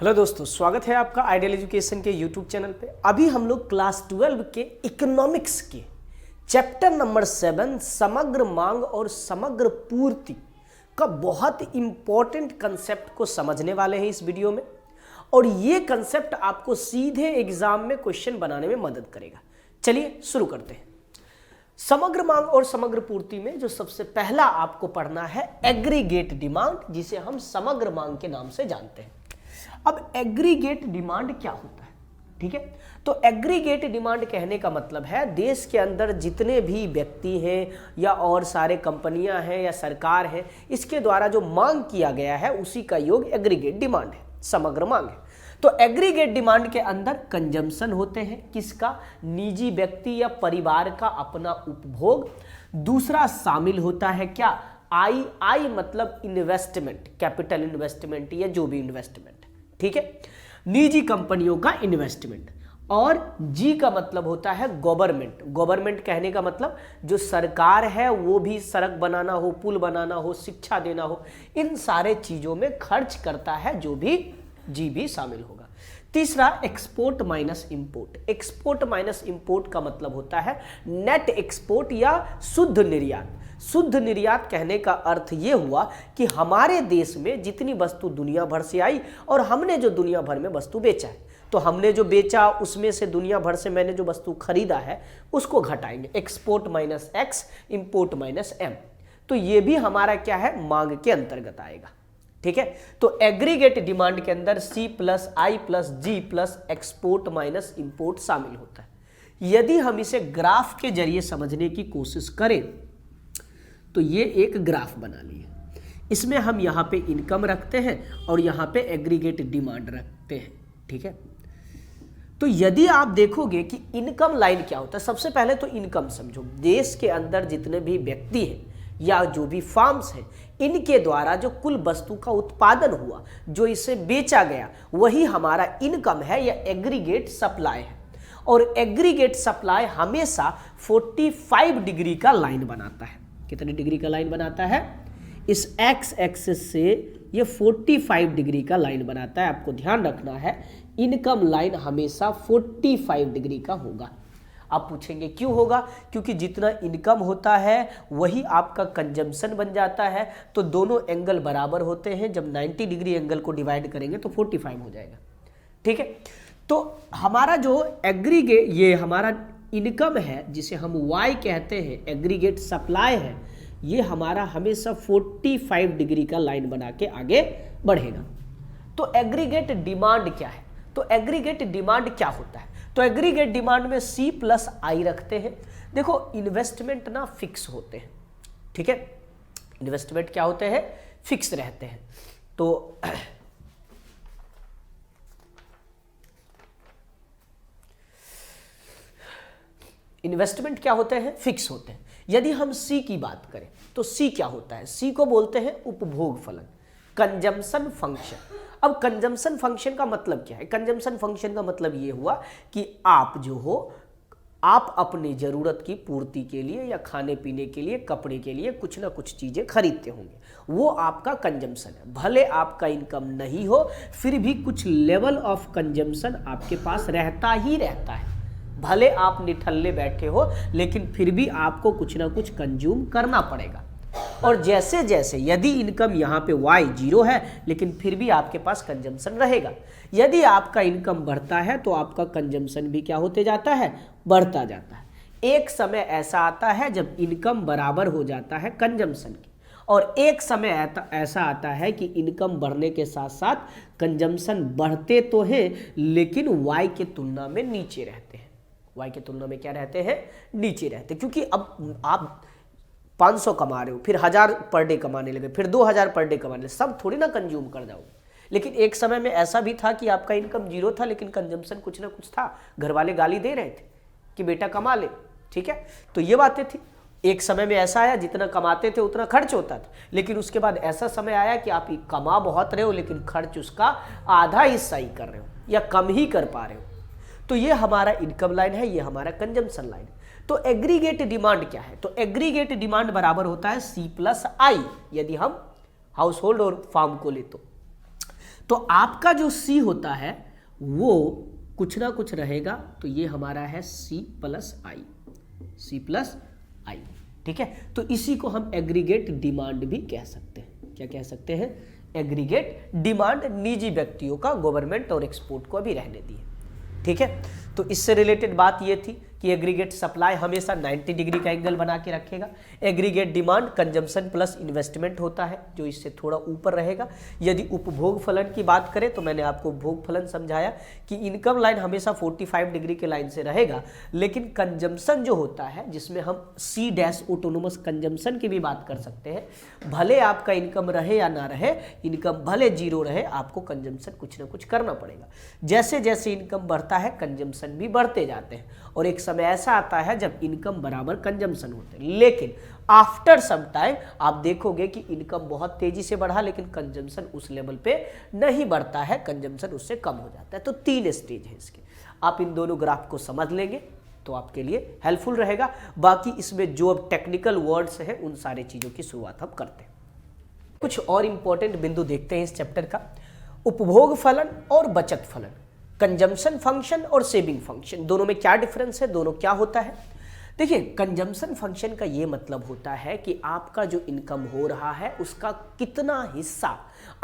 Hello दोस्तों, स्वागत है आपका आइडियल एजुकेशन के यूट्यूब चैनल पे। अभी हम लोग क्लास 12 के इकोनॉमिक्स के चैप्टर नंबर 7 समग्र मांग और समग्र पूर्ति का बहुत इंपॉर्टेंट कंसेप्ट को समझने वाले हैं इस वीडियो में। और ये कंसेप्ट आपको सीधे एग्जाम में क्वेश्चन बनाने में मदद करेगा। चलिए शुरू करते हैं। समग्र मांग और समग्र पूर्ति में जो सबसे पहला आपको पढ़ना है एग्रीगेट डिमांड, जिसे हम समग्र मांग के नाम से जानते हैं। अब एग्रीगेट डिमांड क्या होता है, ठीक है? तो एग्रीगेट डिमांड कहने का मतलब है देश के अंदर जितने भी व्यक्ति हैं या और सारे कंपनियां हैं या सरकार है, इसके द्वारा जो मांग किया गया है उसी का योग एग्रीगेट डिमांड है, समग्र मांग है। तो एग्रीगेट डिमांड के अंदर कंजम्पशन होते हैं, किसका? निजी व्यक्ति या परिवार का अपना उपभोग। दूसरा शामिल होता है क्या? आई मतलब इन्वेस्टमेंट, कैपिटल इन्वेस्टमेंट या जो भी इन्वेस्टमेंट, ठीक है, निजी कंपनियों का इन्वेस्टमेंट। और जी का मतलब होता है गवर्नमेंट। गवर्नमेंट कहने का मतलब जो सरकार है वो भी सड़क बनाना हो, पुल बनाना हो, शिक्षा देना हो, इन सारे चीजों में खर्च करता है, जो भी जी भी शामिल होगा। तीसरा export minus import. Export minus import का मतलब होता है नेट एक्सपोर्ट या शुद्ध निर्यात। शुद्ध निर्यात कहने का अर्थ यह हुआ कि हमारे देश में जितनी वस्तु दुनिया भर से आई और हमने जो दुनिया भर में वस्तु बेचा है, तो हमने जो बेचा उसमें से दुनिया भर से मैंने जो वस्तु खरीदा है उसको घटाएंगे। Export minus X, import minus M. तो ये भी हमारा क्या है? मांग के अंतर्गत आएगा, ठीक है। तो एग्रीगेट डिमांड के अंदर सी प्लस आई प्लस जी प्लस एक्सपोर्ट माइनस इंपोर्ट शामिल होता है। यदि हम इसे ग्राफ के जरिए समझने की कोशिश करें तो ये एक ग्राफ बना लिए। इसमें हम यहाँ पे इनकम रखते हैं और यहाँ पे एग्रीगेट डिमांड रखते हैं, ठीक है। तो यदि आप देखोगे कि इनकम लाइन क्या होता है, सबसे पहले तो इनकम समझो। देश के अंदर जितने भी व्यक्ति हैं या जो भी फार्म्स हैं, इनके द्वारा जो कुल वस्तु का उत्पादन हुआ, जो इसे बेचा गया, वही हमारा इनकम है या एग्रीगेट सप्लाई है। और एग्रीगेट सप्लाई हमेशा 45 डिग्री का लाइन बनाता है। कितने डिग्री का लाइन बनाता है? इस एक्स एक्सिस से ये 45 डिग्री का लाइन बनाता है। आपको ध्यान रखना है, इनकम लाइन हमेशा 45 डिग्री का होगा। आप पूछेंगे क्यों होगा? क्योंकि जितना इनकम होता है वही आपका कंजम्पशन बन जाता है। तो दोनों एंगल बराबर होते हैं। जब 90 डिग्री एंगल को डिवाइड करेंगे तो 45 हो जाएगा, ठीक है। तो हमारा जो एग्रीगेट, ये हमारा इनकम है जिसे हम वाई कहते हैं, एग्रीगेट सप्लाई है, ये हमारा हमेशा 45 डिग्री का लाइन बना के आगे बढ़ेगा। तो एग्रीगेट डिमांड क्या है? तो एग्रीगेट डिमांड क्या होता है? तो एग्रीगेट डिमांड में सी प्लस आई रखते हैं। देखो इन्वेस्टमेंट ना फिक्स होते हैं, ठीक है। इन्वेस्टमेंट क्या होते हैं? फिक्स रहते हैं। तो इन्वेस्टमेंट क्या होते हैं? फिक्स होते हैं। यदि हम सी की बात करें तो सी क्या होता है? सी को बोलते हैं उपभोग फलन, कंजम्पशन फंक्शन। अब कंजम्पशन फंक्शन का मतलब क्या है? कंजम्पशन फंक्शन का मतलब ये हुआ कि आप जो हो, आप अपनी जरूरत की पूर्ति के लिए या खाने पीने के लिए, कपड़े के लिए कुछ ना कुछ चीजें खरीदते होंगे, वो आपका कंजम्पशन है। भले आपका इनकम नहीं हो, फिर भी कुछ लेवल ऑफ कंजम्पशन आपके पास रहता ही रहता है। भले आप निठल्ले बैठे हो, लेकिन फिर भी आपको कुछ ना कुछ कंज्यूम करना पड़ेगा। और जैसे जैसे यदि इनकम यहाँ पे y 0 है, लेकिन फिर भी आपके पास कंजम्पशन रहेगा। यदि आपका इनकम बढ़ता है तो आपका कंजम्पशन भी क्या होते जाता है? बढ़ता जाता है। एक समय ऐसा आता है जब इनकम बराबर हो जाता है कंजम्पशन की, और एक समय ऐसा आता है कि इनकम बढ़ने के साथ साथ कंजम्पशन बढ़ते तो हैं लेकिन y के तुलना में नीचे रहते हैं। y के तुलना में क्या रहते हैं? नीचे रहते हैं। क्योंकि अब आप 500 कमा रहे हो, फिर 1000 पर डे कमाने लगे, फिर 2000 पर डे कमाने लगे, सब थोड़ी ना कंज्यूम कर जाओगे। लेकिन एक समय में ऐसा भी था कि आपका इनकम 0 था लेकिन कंजम्पशन कुछ ना कुछ था। घर वाले गाली दे रहे थे कि बेटा कमा ले, ठीक है। तो ये बातें थी। एक समय में ऐसा आया जितना कमाते थे उतना खर्च होता था, लेकिन उसके बाद ऐसा समय आया कि आप कमा बहुत रहे हो लेकिन खर्च उसका आधा हिस्सा ही कर रहे हो या कम ही कर पा रहे हो। तो ये हमारा इनकम लाइन है, ये हमारा कंजम्पशन लाइन है। तो एग्रीगेट डिमांड क्या है? तो एग्रीगेट डिमांड बराबर होता है सी प्लस आई, यदि हम हाउस होल्ड और फार्म को ले तो आपका जो सी होता है वो कुछ ना कुछ रहेगा, तो ये हमारा है सी प्लस आई, सी प्लस आई। ठीक है, तो इसी को हम एग्रीगेट डिमांड भी कह सकते हैं। क्या कह सकते हैं? Aggregate demand. निजी व्यक्तियों का, गवर्नमेंट और एक्सपोर्ट को अभी रहने दिए। ठीक है, तो इससे रिलेटेड बात ये थी कि एग्रीगेट सप्लाई हमेशा 90 डिग्री का एंगल बना के रखेगा। Aggregate demand consumption plus investment होता है, जो इससे थोड़ा ऊपर रहेगा। यदि उपभोग फलन की बात करें तो मैंने आपको उपभोग फलन समझाया कि इनकम लाइन हमेशा 45 डिग्री के लाइन से रहेगा, लेकिन कंजम्पशन जो होता है, जिसमें हम सी डैश ऑटोनोमस कंजम्पशन की भी बात कर सकते हैं, भले आपका इनकम रहे या ना रहे, इनकम भले जीरो रहे, आपको कंजम्पशन कुछ ना कुछ करना पड़ेगा। जैसे जैसे इनकम बढ़ता है कंजम्पशन भी बढ़ते जाते हैं, और एक समय ऐसा आता है जब इनकम बराबर कंजम्पशन होते हैं। लेकिन आफ्टर सम टाइम आप देखोगे कि इनकम बहुत तेजी से बढ़ा, लेकिन कंजम्पशन उस लेवल पे नहीं बढ़ता है, कंजम्पशन उससे कम हो जाता है। तो 3 स्टेज है इसके। आप इन दोनों ग्राफ को समझ लेंगे तो आपके लिए हेल्पफुल रहेगा। बाकी इसमें जो अब टेक्निकल वर्ड्स हैं उन सारी चीजों की शुरुआत हम करते हैं। कुछ और इंपॉर्टेंट बिंदु देखते हैं इस चैप्टर का। उपभोग फलन और बचत फलन, कंजम्पशन फंक्शन और सेविंग फंक्शन, दोनों में क्या डिफरेंस है, दोनों क्या होता है? देखिए, कंजम्पशन फंक्शन का ये मतलब होता है कि आपका जो इनकम हो रहा है उसका कितना हिस्सा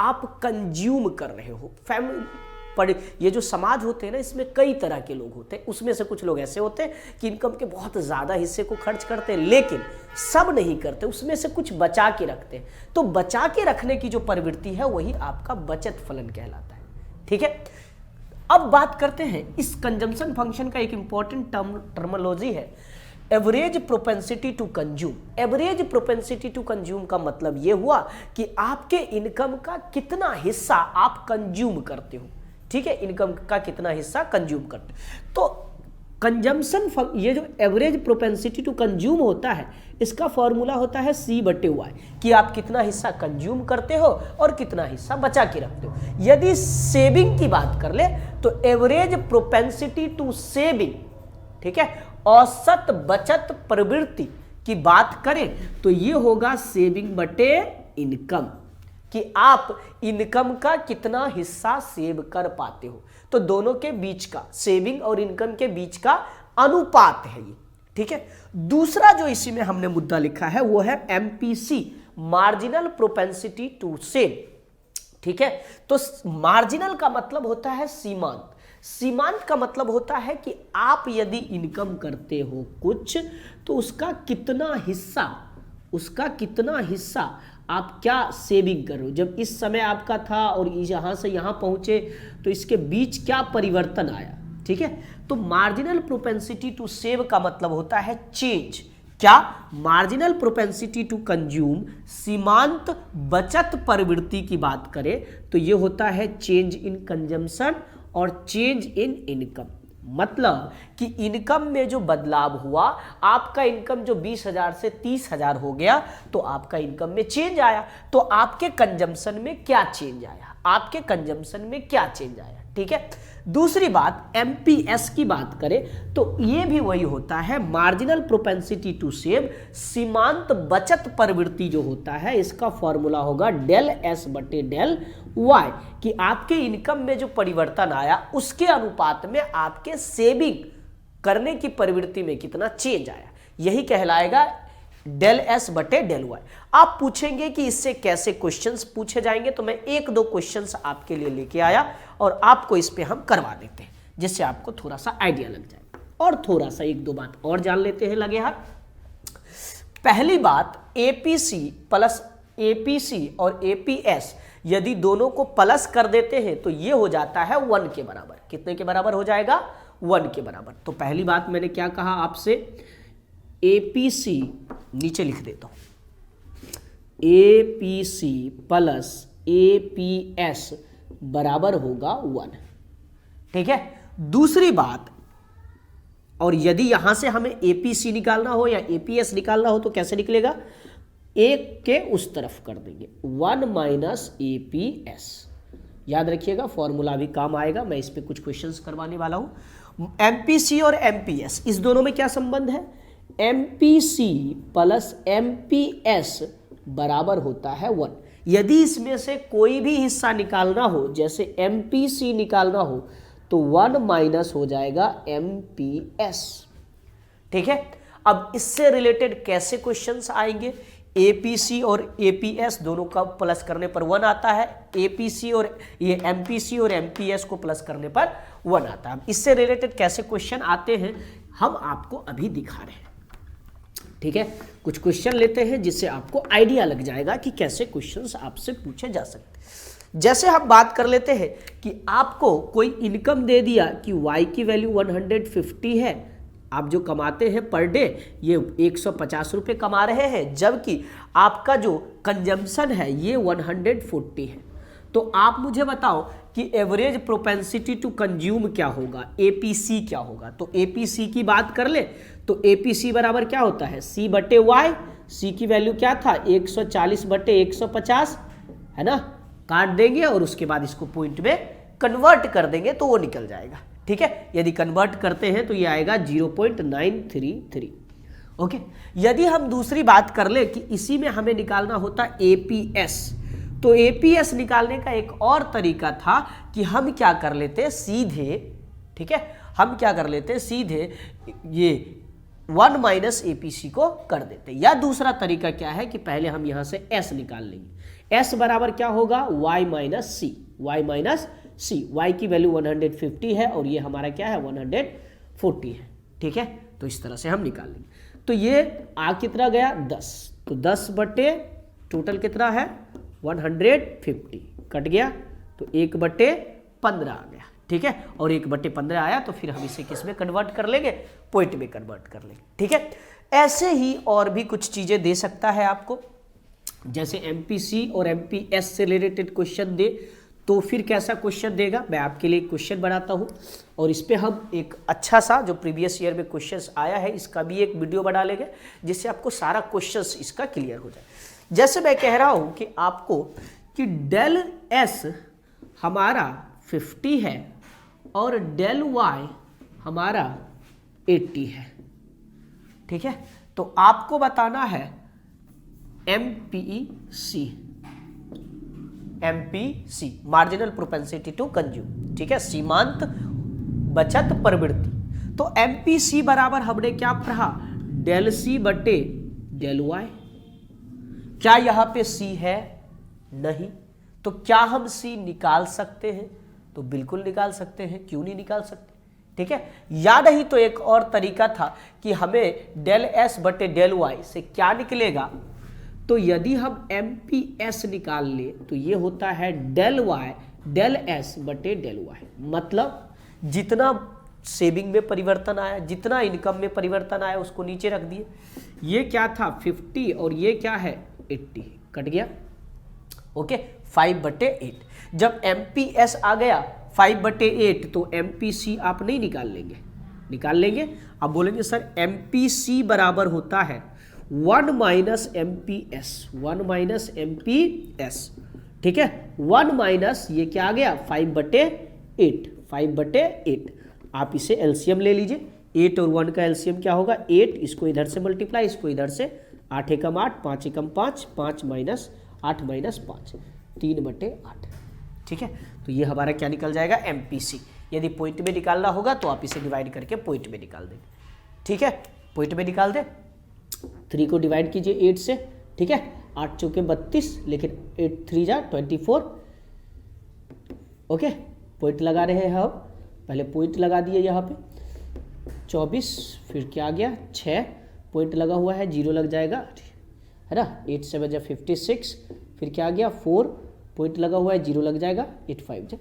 आप कंज्यूम कर रहे हो। पर ये जो समाज होते हैं ना, इसमें कई तरह के लोग होते हैं। उसमें से कुछ लोग ऐसे होते हैं कि इनकम के बहुत ज़्यादा हिस्से को खर्च करते हैं, लेकिन सब नहीं करते, उसमें से कुछ बचा के रखते हैं। तो बचा के रखने की जो प्रवृत्ति है वही आपका बचत फलन कहलाता है। ठीक है, अब बात करते हैं इस कंजम्पशन फंक्शन का एक इंपॉर्टेंट टर्मिनोलॉजी है, average propensity to consume. Average propensity to consume का मतलब यह हुआ कि आपके इनकम का कितना हिस्सा आप कंज्यूम करते हो। ठीक है, इनकम का कितना हिस्सा कंज्यूम करते हो। तो कंजम्पशन, ये जो एवरेज प्रोपेंसिटी टू कंज्यूम होता है, इसका फॉर्मूला होता है C/Y, कि आप कितना हिस्सा कंज्यूम करते हो और कितना हिस्सा बचा के रखते हो। यदि सेविंग की बात कर ले तो एवरेज प्रोपेंसिटी टू सेविंग, ठीक है, औसत बचत प्रवृत्ति की बात करें तो ये होगा सेविंग बटे इनकम, कि आप इनकम का कितना हिस्सा सेव कर पाते हो। तो दोनों के बीच का, सेविंग और इनकम के बीच का अनुपात है ये। ठीक है, दूसरा जो इसी में हमने मुद्दा लिखा है वो है MPC, marginal propensity to save. ठीक है, तो मार्जिनल का मतलब होता है सीमांत। सीमांत का मतलब होता है कि आप यदि इनकम करते हो कुछ, तो उसका कितना हिस्सा आप क्या सेविंग करो। जब इस समय आपका था और यहां से यहां पहुंचे तो इसके बीच क्या परिवर्तन आया। ठीक है, तो मार्जिनल प्रोपेंसिटी टू सेव का मतलब होता है चेंज। क्या? मार्जिनल प्रोपेंसिटी टू कंज्यूम, सीमांत बचत प्रवृत्ति की बात करें तो ये होता है चेंज इन कंजम्पशन और चेंज इन इनकम। मतलब कि इनकम में जो बदलाव हुआ, आपका इनकम जो 20,000 से 30,000 हो गया, तो आपका इनकम में चेंज आया। तो आपके कंजम्पशन में क्या चेंज आया, ठीक है। दूसरी बात, MPS की बात करें तो ये भी वही होता है, मार्जिनल प्रोपेंसिटी टू सेव, सीमांत बचत प्रवृत्ति जो होता है, इसका फॉर्मूला होगा डेल S बटे डेल Y, कि आपके इनकम में जो परिवर्तन आया उसके अनुपात में आपके सेविंग करने की प्रवृत्ति में कितना चेंज आया, यही कहलाएगा डेल S बटे डेल Y। आप पूछेंगे कि इससे कैसे क्वेश्चंस पूछे जाएंगे, तो मैं 1-2 क्वेश्चंस आपके लिए लेके आया और आपको इस पे हम करवा देते हैं, जिससे आपको थोड़ा सा आइडिया लग जाए और थोड़ा सा 1-2 बात और जान लेते हैं लगे हाथ। पहली बात, APC और APS यदि दोनों को प्लस कर देते हैं तो ये हो जाता है 1 के बराबर। कितने के बराबर हो जाएगा? 1 के बराबर। तो पहली बात मैंने क्या कहा आपसे, APC नीचे लिख देता हूं, APC प्लस APS बराबर होगा 1। ठीक है। दूसरी बात, और यदि यहां से हमें APC निकालना हो या APS निकालना हो तो कैसे निकलेगा, एक के उस तरफ कर देंगे, 1 माइनस APS। याद रखिएगा, फॉर्मूला भी काम आएगा, मैं इस पे कुछ क्वेश्चंस करवाने वाला हूं। MPC और MPS, इस दोनों में क्या संबंध है, MPC प्लस MPS बराबर होता है 1। यदि इसमें से कोई भी हिस्सा निकालना हो, जैसे MPC निकालना हो, तो 1 माइनस हो जाएगा MPS। ठीक है, अब इससे रिलेटेड कैसे क्वेश्चंस आएंगे? APC और APS दोनों का प्लस करने पर 1 आता है, APC और ये MPC और MPS को प्लस करने पर 1 आता है। इससे रिलेटेड कैसे क्वेश्चन आते हैं हम आपको अभी दिखा रहे हैं। ठीक है, कुछ क्वेश्चन लेते हैं जिससे आपको आइडिया लग जाएगा कि कैसे क्वेश्चंस आपसे पूछे जा सकते हैं। जैसे हम बात कर लेते हैं कि आपको कोई इनकम दे दिया कि Y की वैल्यू 150 है, आप जो कमाते हैं पर डे ये 150 रुपये कमा रहे हैं, जबकि आपका जो कंजम्पशन है ये 140 है। तो आप मुझे बताओ कि एवरेज प्रोपेंसिटी टू कंज्यूम क्या होगा, APC क्या होगा। तो APC की बात कर ले तो APC बराबर क्या होता है, C बटे Y। C की वैल्यू क्या था, 140 बटे 150 है ना, काट देंगे और उसके बाद इसको पॉइंट में कन्वर्ट कर देंगे तो वो निकल जाएगा। ठीक है, यदि कन्वर्ट करते हैं तो ये आएगा 0.933। ओके, यदि हम दूसरी बात कर ले कि इसी में हमें निकालना होता APS, तो APS निकालने का एक और तरीका था कि हम क्या कर लेते सीधे, ठीक है, हम क्या कर लेते सीधे ये 1 माइनस APC को कर देते। या दूसरा तरीका क्या है कि पहले हम यहां से S निकाल लेंगे। S बराबर क्या होगा, Y minus C। Y minus C, Y की वैल्यू 150 है और ये हमारा क्या है 140 है। ठीक है, तो इस तरह से हम निकाल लेंगे। तो ये आ कितना गया 10, तो 10 बटे टोटल कितना है 150 कट गया तो 1 बटे 15 आ गया। ठीक है, और 1 बटे 15 आया तो फिर हम इसे किस में कन्वर्ट कर लेंगे, पॉइंट में कन्वर्ट कर लेंगे। ठीक है, ऐसे ही और भी कुछ चीजें दे सकता है आपको, जैसे MPC और MPS से रिलेटेड क्वेश्चन दे तो फिर कैसा क्वेश्चन देगा, मैं आपके लिए क्वेश्चन बनाता हूं और इस पे हम एक अच्छा सा जो प्रीवियस ईयर में क्वेश्चंस आया है इसका भी एक वीडियो बना लेंगे, जिससे आपको सारा क्वेश्चंस इसका क्लियर हो जाए। जैसे मैं कह रहा हूं कि आपको कि डेल S हमारा 50 है और डेल Y हमारा 80 है। ठीक है, तो आपको बताना है MPC marginal propensity to consume. ठीक है, सीमांत बचत प्रवृत्ति। तो MPC बराबर हमने क्या पढ़ा, डेल C बटे डेल Y। क्या यहां पे C है, नहीं, तो क्या हम C निकाल सकते हैं, तो बिल्कुल निकाल सकते हैं, क्यों नहीं निकाल सकते। ठीक है, या नहीं तो एक और तरीका था कि हमें डेल S बटे डेल Y से क्या निकलेगा, तो यदि हम MPS निकाल ले तो ये होता है डेल Y डेल S बटे डेल Y। मतलब जितना सेविंग में परिवर्तन आया, जितना इनकम में परिवर्तन आया उसको नीचे रख दिए। ये क्या था 50 और ये क्या है 80, कट गया। ओके, 5 बटे 8। जब MPS आ गया 5 बटे 8 तो MPC आप नहीं निकाल लेंगे, निकाल लेंगे। अब बोलेंगे सर MPC बराबर होता है 1 माइनस MPS, 1 माइनस MPS। ठीक है, 1 माइनस ये क्या आ गया 5 बटे 8, 5 बटे 8। आप इसे एलसीएम ले लीजिए, 8 और 1 का एलसीएम क्या होगा 8, इसको इधर से मल्टीप्लाई, इसको इधर से, 8 एकम 8, 5 एकम 5, 5 माइनस 8 माइनस 5, 3 बटे 8। ठीक है, तो ये हमारा क्या निकल जाएगा MPC। यदि पॉइंट में निकालना होगा तो आप इसे डिवाइड करके पॉइंट में निकाल देंगे। ठीक है, पॉइंट में निकाल दे, 3 को डिवाइड कीजिए 8 से। ठीक है, 8 चौके 32, लेकिन 8 3 जा 24। ओके, पॉइंट लगा रहे हैं हम, पहले पॉइंट लगा दिए यहाँ पे 24, फिर क्या आ गया 6, पॉइंट लगा हुआ है 0 लग जाएगा है ना, 8 7 जा 56, फिर क्या आ गया 4, पॉइंट लगा हुआ है 0 लग जाएगा, 8 5 जा,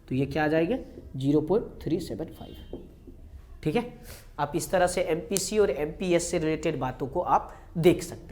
तो ये क्या आ जाएगा 0.375। ठीक है, आप इस तरह से MPC और MPS से रिलेटेड बातों को आप देख सकते हैं।